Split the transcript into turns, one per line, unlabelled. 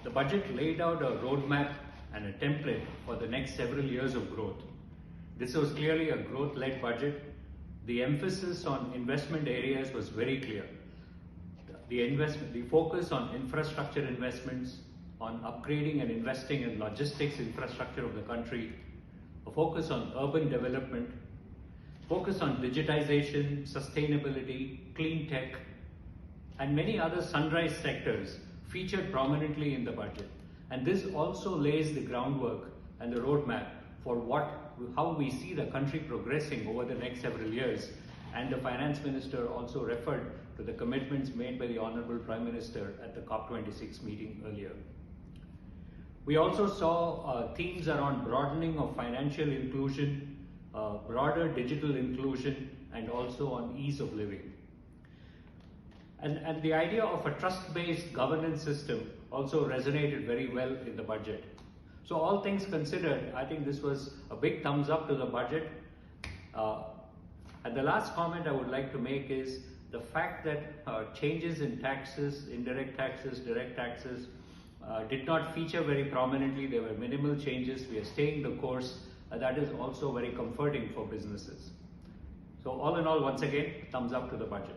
The budget laid out a roadmap and a template for the next several years of growth. This was clearly a growth-led budget. The emphasis on investment areas was very clear. The focus on infrastructure investments, on upgrading and investing in logistics infrastructure of the country, a focus on urban development, focus on digitization, sustainability, clean tech, and many other sunrise sectors featured prominently in the budget. And this also lays the groundwork and the roadmap for how we see the country progressing over the next several years. And the Finance Minister also referred to the commitments made by the Honorable Prime Minister at the COP26 meeting earlier. We also saw themes around broadening of financial inclusion, broader digital inclusion, and also on ease of living. And the idea of a trust-based governance system also resonated very well in the budget. So all things considered, I think this was a big thumbs up to the budget. And the last comment I would like to make is the fact that changes in taxes, indirect taxes, direct taxes, did not feature very prominently. There were minimal changes. We are staying the course. That is also very comforting for businesses. So all in all, once again, thumbs up to the budget.